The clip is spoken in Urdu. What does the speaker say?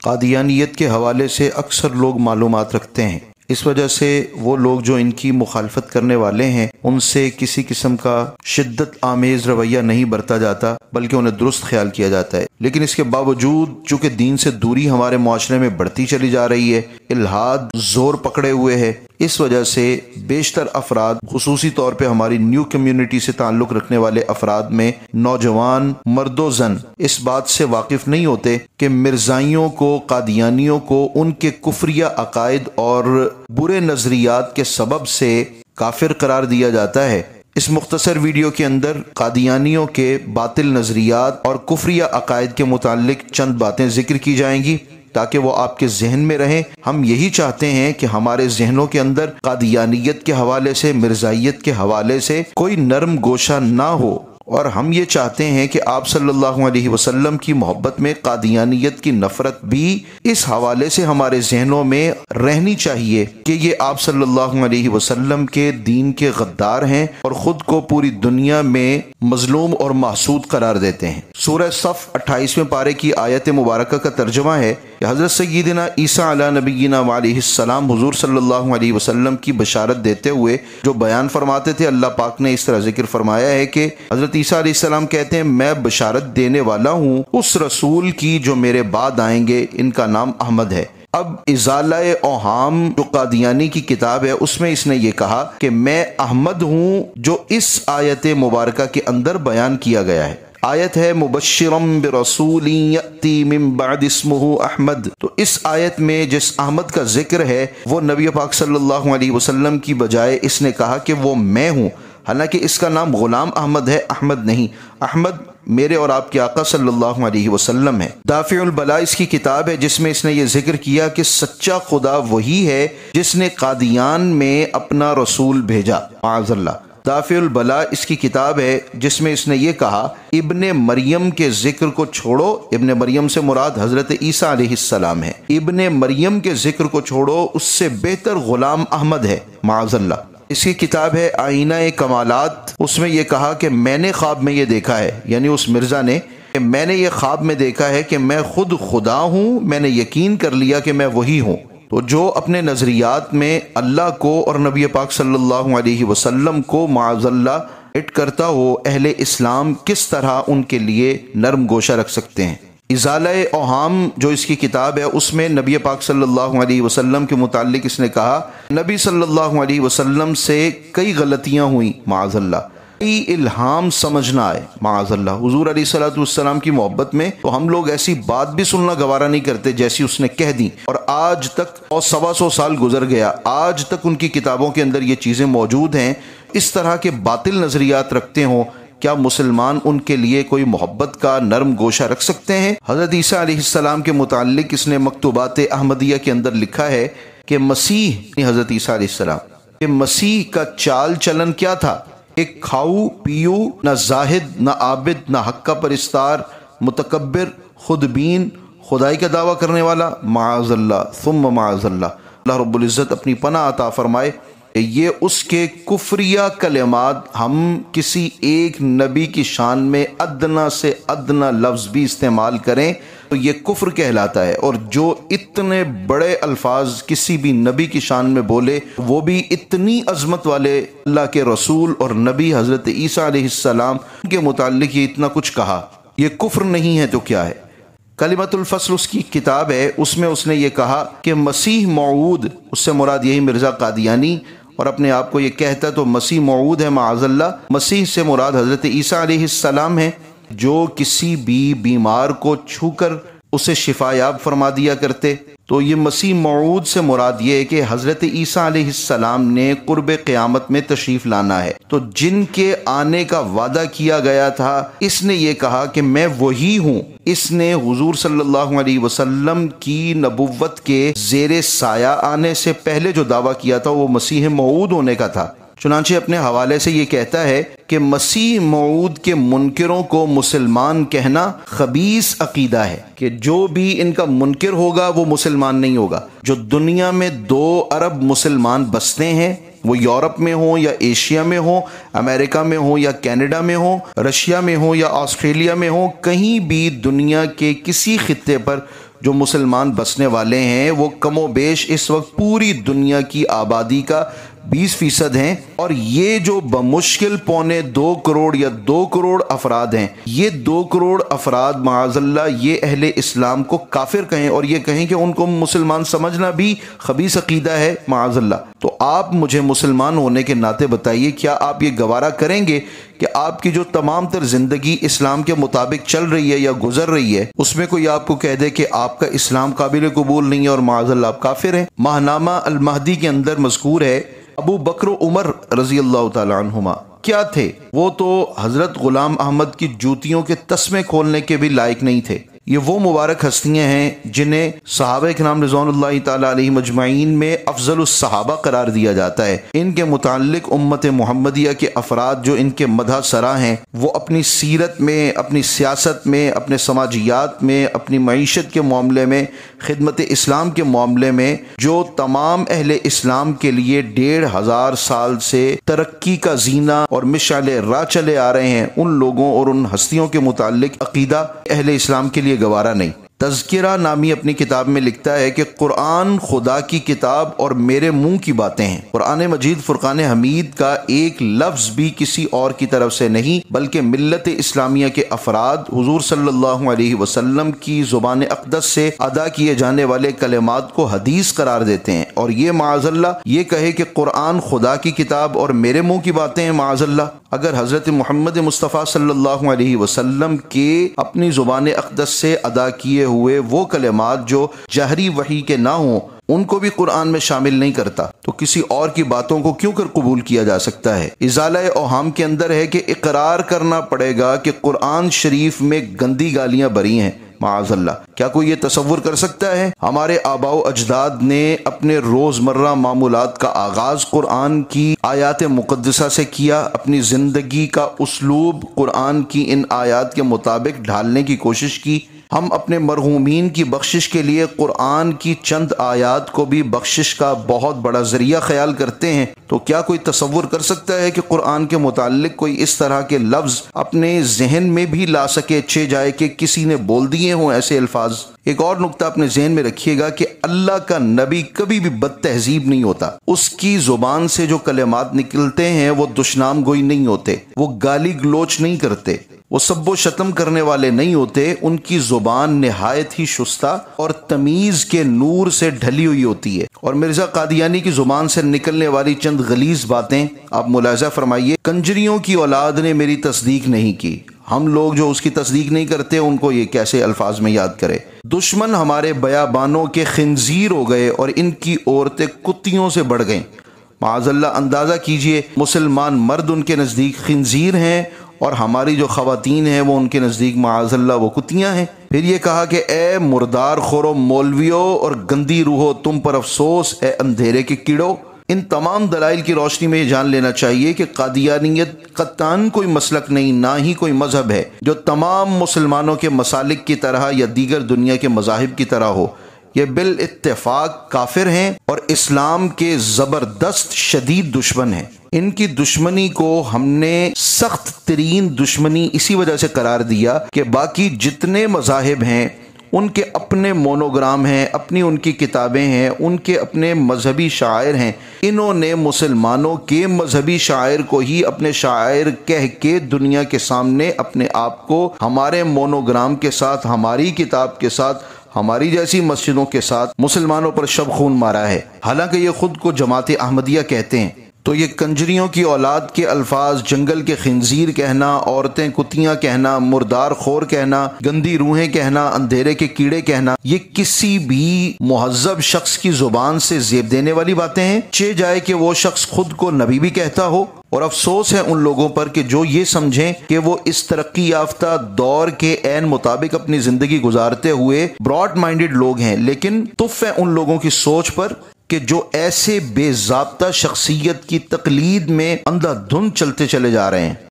قادیانیت کے حوالے سے اکثر لوگ معلومات رکھتے ہیں، اس وجہ سے وہ لوگ جو ان کی مخالفت کرنے والے ہیں ان سے کسی قسم کا شدت آمیز رویہ نہیں برتا جاتا، بلکہ انہیں درست خیال کیا جاتا ہے۔ لیکن اس کے باوجود چونکہ دین سے دوری ہمارے معاشرے میں بڑھتی چلی جا رہی ہے، الحاد زور پکڑے ہوئے ہے، اس وجہ سے بیشتر افراد، خصوصی طور پہ ہماری نیو کمیونٹی سے تعلق رکھنے والے افراد میں نوجوان مرد و زن اس بات سے واقف نہیں ہوتے کہ مرزائیوں کو، قادیانیوں کو ان کے کفریہ عقائد اور برے نظریات کے سبب سے کافر قرار دیا جاتا ہے۔ اس مختصر ویڈیو کے اندر قادیانیوں کے باطل نظریات اور کفریہ عقائد کے متعلق چند باتیں ذکر کی جائیں گی تاکہ وہ آپ کے ذہن میں رہیں۔ ہم یہی چاہتے ہیں کہ ہمارے ذہنوں کے اندر قادیانیت کے حوالے سے، مرزائیت کے حوالے سے کوئی نرم گوشہ نہ ہو، اور ہم یہ چاہتے ہیں کہ آپ صلی اللہ علیہ وسلم کی محبت میں قادیانیت کی نفرت بھی اس حوالے سے ہمارے ذہنوں میں رہنی چاہیے کہ یہ آپ صلی اللہ علیہ وسلم کے دین کے غدار ہیں اور خود کو پوری دنیا میں مظلوم اور محسود قرار دیتے ہیں۔ سورہ صف 28ویں پارے کی آیت مبارکہ کا ترجمہ ہے کہ حضرت سیدنا عیسیٰ علیہ نبینا علیہ السلام حضور صلی اللہ علیہ وسلم کی بشارت دیتے ہوئے جو بیان فرماتے تھے، اللہ پاک نے اس طرح ذکر فرمایا ہے کہ حضرت عیسیٰ علیہ السلام کہتے ہیں، میں بشارت دینے والا ہوں اس رسول کی جو میرے بعد آئیں گے، ان کا نام احمد ہے۔ اب ازالہ اوہام جو قادیانی کی کتاب ہے اس میں اس نے یہ کہا کہ میں احمد ہوں جو اس آیت مبارکہ کے اندر بیان کیا گیا ہے۔ آیت ہے مبشرم برسول یأتی من بعد اسمہ احمد، تو اس آیت میں جس احمد کا ذکر ہے وہ نبی پاک صلی اللہ علیہ وسلم کی بجائے اس نے کہا کہ وہ میں ہوں، حالانکہ اس کا نام غلام احمد ہے، احمد نہیں۔ احمد میرے اور آپ کے آقا صلی اللہ علیہ وسلم ہے۔ دافع البلاء اس کی کتاب ہے جس میں اس نے یہ ذکر کیا کہ سچا خدا وہی ہے جس نے قادیان میں اپنا رسول بھیجا، معاذ اللہ۔ دافع البلاء اس کی کتاب ہے جس میں اس نے یہ کہا، ابن مریم کے ذکر کو چھوڑو، ابن مریم سے مراد حضرت عیسیٰ علیہ السلام ہے، ابن مریم کے ذکر کو چھوڑو، اس سے بہتر غلام احمد ہے، معاذ اللہ۔ اس کی کتاب ہے آئینہ کمالات، اس میں یہ کہا کہ میں نے خواب میں یہ دیکھا ہے، یعنی اس مرزا نے، کہ میں نے یہ خواب میں دیکھا ہے کہ میں خود خدا ہوں، میں نے یقین کر لیا کہ میں وہی ہوں۔ تو جو اپنے نظریات میں اللہ کو اور نبی پاک صلی اللہ علیہ وسلم کو معاذ اللہ اٹ کرتا ہو، اہل اسلام کس طرح ان کے لیے نرم گوشہ رکھ سکتے ہیں؟ ازالہ اوہام جو اس کی کتاب ہے اس میں نبی پاک صلی اللہ علیہ وسلم کے متعلق اس نے کہا، نبی صلی اللہ علیہ وسلم سے کئی غلطیاں ہوئیں، معاذ اللہ، کئی الہام سمجھ نہ آئے، معاذ اللہ۔ حضور علیہ الصلوۃ والسلام کی محبت میں تو ہم لوگ ایسی بات بھی سننا گوارا نہیں کرتے جیسی اس نے کہہ دی، اور آج تک، اور 125 سال گزر گیا، آج تک ان کی کتابوں کے اندر یہ چیزیں موجود ہیں۔ اس طرح کے باطل نظریات رکھتے ہوں، کیا مسلمان ان کے لیے کوئی محبت کا نرم گوشہ رکھ سکتے ہیں؟ حضرت عیسیٰ علیہ السلام کے متعلق اس نے مکتوبات احمدیہ کے اندر لکھا ہے کہ مسیح، حضرت عیسیٰ علیہ السلام کہ مسیح کا چال چلن کیا تھا؟ ایک کھاؤ پیو، نہ زاہد، نہ عابد، نہ حق کا پرستار، متکبر، خود بین، خدائی کا دعویٰ کرنے والا، معاذ اللہ ثم معاذ اللہ۔ اللہ رب العزت اپنی پناہ عطا فرمائے کہ یہ اس کے کفریہ کلمات ہم کسی ایک نبی کی شان میں ادنا سے ادنا لفظ بھی استعمال کریں تو یہ کفر کہلاتا ہے، اور جو اتنے بڑے الفاظ کسی بھی نبی کی شان میں بولے، وہ بھی اتنی عظمت والے اللہ کے رسول اور نبی حضرت عیسیٰ علیہ السلام کے متعلق یہ اتنا کچھ کہا، یہ کفر نہیں ہے تو کیا ہے؟ کلمۃ الفصل اس کی کتاب ہے، اس میں اس نے یہ کہا کہ مسیح موعود، اس سے مراد یہی مرزا قادیانی اور اپنے آپ کو یہ کہتا تو مسیح موعود ہے، معاذ اللہ، مسیح سے مراد حضرت عیسیٰ علیہ السلام ہے، جو کسی بھی بیمار کو چھو کر اسے شفا یاب فرما دیا کرتے۔ تو یہ مسیح موعود سے مراد یہ ہے کہ حضرت عیسیٰ علیہ السلام نے قرب قیامت میں تشریف لانا ہے، تو جن کے آنے کا وعدہ کیا گیا تھا، اس نے یہ کہا کہ میں وہی ہوں۔ اس نے حضور صلی اللہ علیہ وسلم کی نبوت کے زیر سایہ آنے سے پہلے جو دعویٰ کیا تھا وہ مسیح موعود ہونے کا تھا۔ چنانچہ اپنے حوالے سے یہ کہتا ہے کہ مسیح موعود کے منکروں کو مسلمان کہنا خبیث عقیدہ ہے، کہ جو بھی ان کا منکر ہوگا وہ مسلمان نہیں ہوگا۔ جو دنیا میں 2 ارب مسلمان بستے ہیں، وہ یورپ میں ہوں یا ایشیا میں ہوں، امریکہ میں ہوں یا کینیڈا میں ہوں، رشیا میں ہوں یا آسٹریلیا میں ہوں، کہیں بھی دنیا کے کسی خطے پر جو مسلمان بسنے والے ہیں وہ کم و بیش اس وقت پوری دنیا کی آبادی کا 20% ہیں، اور یہ جو بمشکل 1.25 کروڑ یا 2 کروڑ افراد ہیں، یہ 2 کروڑ افراد معاذ اللہ یہ اہل اسلام کو کافر کہیں اور یہ کہیں کہ ان کو مسلمان سمجھنا بھی خبیث عقیدہ ہے معاذ اللہ۔ تو آپ مجھے مسلمان ہونے کے ناطے بتائیے، کیا آپ یہ گوارا کریں گے کہ آپ کی جو تمام تر زندگی اسلام کے مطابق چل رہی ہے یا گزر رہی ہے، اس میں کوئی آپ کو کہہ دے کہ آپ کا اسلام قابل قبول نہیں ہے اور معاذ اللہ آپ کافر ہیں؟ ماہنامہ المہدی کے اندر مذکور ہے ابو بکر و عمر رضی اللہ تعالی عنہما کیا تھے؟ وہ تو حضرت غلام احمد کی جوتیوں کے تسمے کھولنے کے بھی لائق نہیں تھے۔ یہ وہ مبارک ہستیاں ہیں جنہیں صحابہ کرام رضوان اللہ تعالی علیہم اجمعین میں افضل الصحابہ قرار دیا جاتا ہے۔ ان کے متعلق امت محمدیہ کے افراد جو ان کے مدح سرا ہیں، وہ اپنی سیرت میں، اپنی سیاست میں، اپنے سماجیات میں، اپنی معیشت کے معاملے میں، خدمت اسلام کے معاملے میں جو تمام اہل اسلام کے لیے 1500 سال سے ترقی کا زینہ اور مشعل راہ چلے آ رہے ہیں، ان لوگوں اور ان ہستیوں کے متعلق عقیدہ اہل اسلام کے لیے گوارا نہیں۔ تذکرہ نامی اپنی کتاب میں لکھتا ہے کہ قرآن خدا کی کتاب اور میرے منہ کی باتیں ہیں۔ قرآن مجید فرقان حمید کا ایک لفظ بھی کسی اور کی طرف سے نہیں بلکہ ملت اسلامیہ کے افراد حضور صلی اللہ علیہ وسلم کی زبان اقدس سے ادا کیے جانے والے کلمات کو حدیث قرار دیتے ہیں، اور یہ معاذ اللہ یہ کہے کہ قرآن خدا کی کتاب اور میرے منہ کی باتیں ہیں۔ معاذ اللہ اگر حضرت محمد مصطفیٰ صلی اللہ علیہ وسلم کے اپنی زبان اقدس سے ادا کیے ہوئے وہ کلمات جو جہری وحی کے نہ ہوں ان کو بھی قرآن میں شامل نہیں کرتا، تو کسی اور کی باتوں کو کیوں کر قبول کیا جا سکتا ہے؟ ازالہ اوہام کے اندر ہے کہ اقرار کرنا پڑے گا کہ قرآن شریف میں گندی گالیاں بری ہیں۔ معاذ اللہ کیا کوئی یہ تصور کر سکتا ہے؟ ہمارے آباء و اجداد نے اپنے روزمرہ معمولات کا آغاز قرآن کی آیات مقدسہ سے کیا، اپنی زندگی کا اسلوب قرآن کی ان آیات کے مطابق ڈھالنے کی کوشش کی۔ ہم اپنے مرحومین کی بخشش کے لیے قرآن کی چند آیات کو بھی بخشش کا بہت بڑا ذریعہ خیال کرتے ہیں، تو کیا کوئی تصور کر سکتا ہے کہ قرآن کے متعلق کوئی اس طرح کے لفظ اپنے ذہن میں بھی لا سکے اچھے جائے کہ کسی نے بول دیے ہوں ایسے الفاظ؟ ایک اور نقطہ اپنے ذہن میں رکھیے گا کہ اللہ کا نبی کبھی بھی بد تہذیب نہیں ہوتا۔ اس کی زبان سے جو کلمات نکلتے ہیں وہ دشنام گوئی نہیں ہوتے، وہ گالی گلوچ نہیں کرتے، وہ سب و شتم کرنے والے نہیں ہوتے۔ ان کی زبان نہایت ہی شستہ اور تمیز کے نور سے ڈھلی ہوئی ہوتی ہے۔ اور مرزا قادیانی کی زبان سے نکلنے والی چند غلیظ باتیں آپ ملاحظہ فرمائیے، کنجریوں کی اولاد نے میری تصدیق نہیں کی۔ ہم لوگ جو اس کی تصدیق نہیں کرتے ان کو یہ کیسے الفاظ میں یاد کرے؟ دشمن ہمارے بیابانوں کے خنزیر ہو گئے اور ان کی عورتیں کتیوں سے بڑھ گئیں۔ معاذ اللہ اندازہ کیجئے، مسلمان مرد ان کے نزدیک خنزیر ہیں اور ہماری جو خواتین ہیں وہ ان کے نزدیک معاذ اللہ وہ کتیاں ہیں۔ پھر یہ کہا کہ اے مردار خورو مولویوں اور گندی روحو، تم پر افسوس اے اندھیرے کے کیڑو۔ ان تمام دلائل کی روشنی میں یہ جان لینا چاہیے کہ قادیانیت قطعاً کوئی مسلک نہیں، نہ ہی کوئی مذہب ہے جو تمام مسلمانوں کے مسالک کی طرح یا دیگر دنیا کے مذاہب کی طرح ہو۔ یہ بالاتفاق کافر ہیں اور اسلام کے زبردست شدید دشمن ہیں۔ ان کی دشمنی کو ہم نے سخت ترین دشمنی اسی وجہ سے قرار دیا کہ باقی جتنے مذاہب ہیں ان کے اپنے مونوگرام ہیں، اپنی ان کی کتابیں ہیں، ان کے اپنے مذہبی شاعر ہیں۔ انہوں نے مسلمانوں کے مذہبی شاعر کو ہی اپنے شاعر کہہ کے دنیا کے سامنے اپنے آپ کو ہمارے مونوگرام کے ساتھ، ہماری کتاب کے ساتھ، ہماری جیسی مسجدوں کے ساتھ مسلمانوں پر شب خون مارا ہے، حالانکہ یہ خود کو جماعت احمدیہ کہتے ہیں۔ تو یہ کنجریوں کی اولاد کے الفاظ، جنگل کے خنزیر کہنا، عورتیں کتیاں کہنا، مردار خور کہنا، گندی روحیں کہنا، اندھیرے کے کیڑے کہنا، یہ کسی بھی مہذب شخص کی زبان سے زیب دینے والی باتیں ہیں، چہ جائے کہ وہ شخص خود کو نبی بھی کہتا ہو۔ اور افسوس ہے ان لوگوں پر کہ جو یہ سمجھیں کہ وہ اس ترقی یافتہ دور کے عین مطابق اپنی زندگی گزارتے ہوئے براڈ مائنڈڈ لوگ ہیں، لیکن تف ہے ان لوگوں کی سوچ پر کہ جو ایسے بے ضابطہ شخصیت کی تقلید میں اندھا دھند چلتے چلے جا رہے ہیں۔